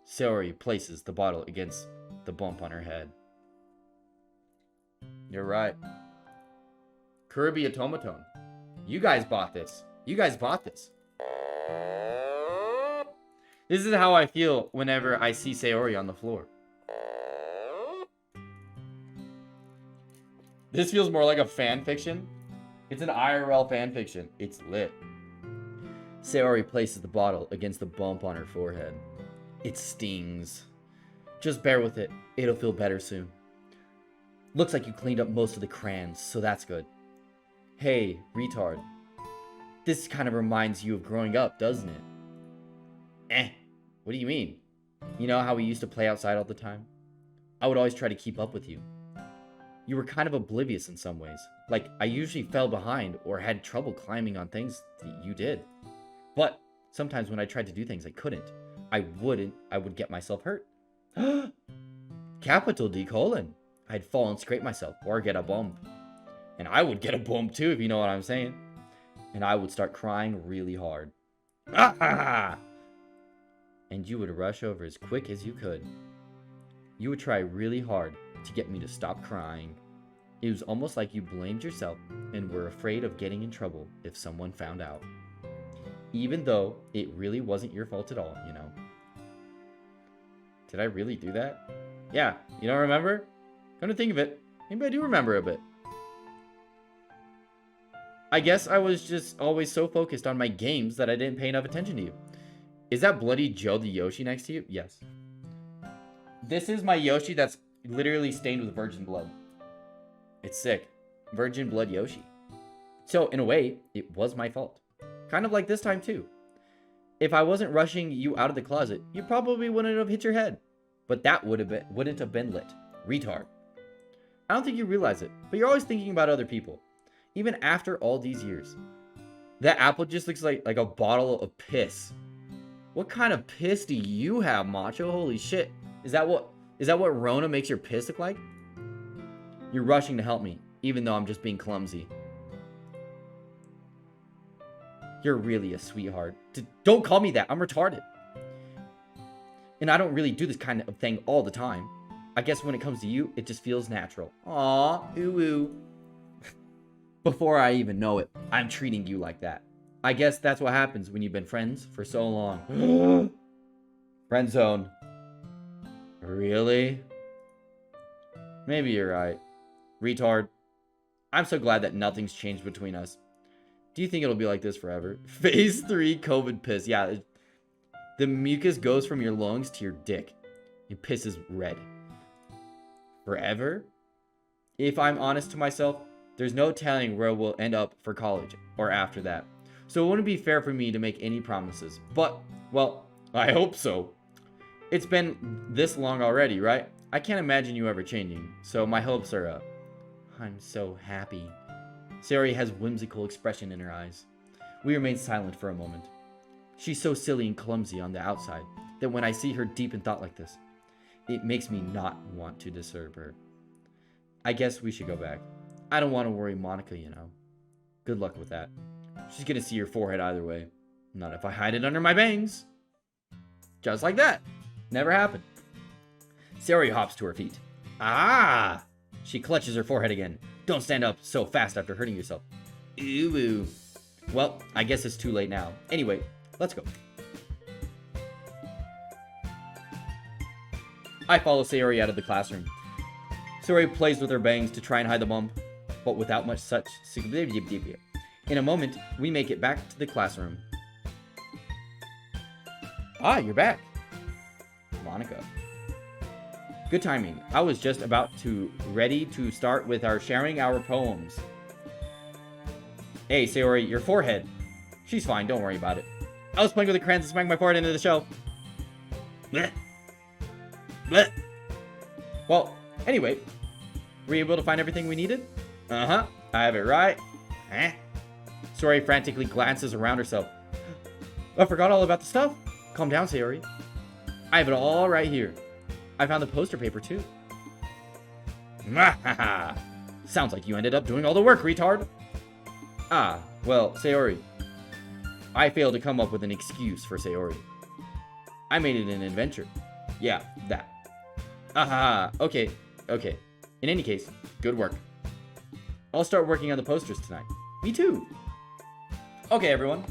Sayori places the bottle against the bump on her head. You're right. Kirby Automaton. You guys bought this. You guys bought this. This is how I feel whenever I see Sayori on the floor. This feels more like a fan fiction. It's an IRL fan fiction. It's lit. Sayori places the bottle against the bump on her forehead. It stings. Just bear with it. It'll feel better soon. Looks like you cleaned up most of the crayons, so that's good. Hey, retard. This kind of reminds you of growing up, doesn't it? What do you mean? You know how we used to play outside all the time? I would always try to keep up with you. You were kind of oblivious in some ways. Like, I usually fell behind or had trouble climbing on things that you did. But sometimes when I tried to do things I couldn't. I would get myself hurt. Capital D colon. I'd fall and scrape myself or get a bump. And I would get a bump too, if you know what I'm saying. And I would start crying really hard. And you would rush over as quick as you could. You would try really hard to get me to stop crying. It was almost like you blamed yourself and were afraid of getting in trouble if someone found out. Even though it really wasn't your fault at all, you know. Did I really do that? Yeah, you don't remember? Come to think of it, maybe I do remember a bit. I guess I was just always so focused on my games that I didn't pay enough attention to you. Is that Bloody Joe the Yoshi next to you? Yes. This is my Yoshi that's literally stained with virgin blood. It's sick. Virgin blood Yoshi. So, in a way, it was my fault. Kind of like this time, too. If I wasn't rushing you out of the closet, you probably wouldn't have hit your head. But that wouldn't have been lit. Retard. I don't think you realize it, but you're always thinking about other people. Even after all these years. That apple just looks like a bottle of piss. What kind of piss do you have, Macho? Holy shit. Is that what Rona makes your piss look like? You're rushing to help me, even though I'm just being clumsy. You're really a sweetheart. Don't call me that. I'm retarded. And I don't really do this kind of thing all the time. I guess when it comes to you, it just feels natural. Aww, ooh ooh. Before I even know it, I'm treating you like that. I guess that's what happens when you've been friends for so long. Friend zone. Really? Maybe you're right. Retard. I'm so glad that nothing's changed between us. Do you think it'll be like this forever? Phase 3 COVID piss. Yeah, the mucus goes from your lungs to your dick. Your piss is red. Forever? If I'm honest to myself, there's no telling where we'll end up for college or after that. So it wouldn't be fair for me to make any promises. But, well, I hope so. It's been this long already, right? I can't imagine you ever changing. So my hopes are up. I'm so happy. Sayori has whimsical expression in her eyes. We remain silent for a moment. She's so silly and clumsy on the outside, that when I see her deep in thought like this, it makes me not want to disturb her. I guess we should go back. I don't want to worry Monica, you know. Good luck with that. She's gonna see your forehead either way. Not if I hide it under my bangs. Just like that. Never happened. Sayori hops to her feet. Ah! She clutches her forehead again. Don't stand up so fast after hurting yourself. Ooh. Well, I guess it's too late now. Anyway, let's go. I follow Sayori out of the classroom. Sayori plays with her bangs to try and hide the bump, but without much such. In a moment, we make it back to the classroom. Ah, you're back. Monica. Good timing. I was just ready to start with our sharing our poems. Hey, Sayori, your forehead. She's fine, don't worry about it. I was playing with the crayons and smacked my forehead into the shelf. Blech. Blech. Well, anyway, were you able to find everything we needed? Uh-huh, I have it right. Eh? Sayori frantically glances around herself. I forgot all about the stuff. Calm down, Sayori. I have it all right here. I found the poster paper, too. Sounds like you ended up doing all the work, retard. Ah, well, Sayori. I failed to come up with an excuse for Sayori. I made it an adventure. Yeah, that. Okay. In any case, good work. I'll start working on the posters tonight. Me too. Okay, everyone.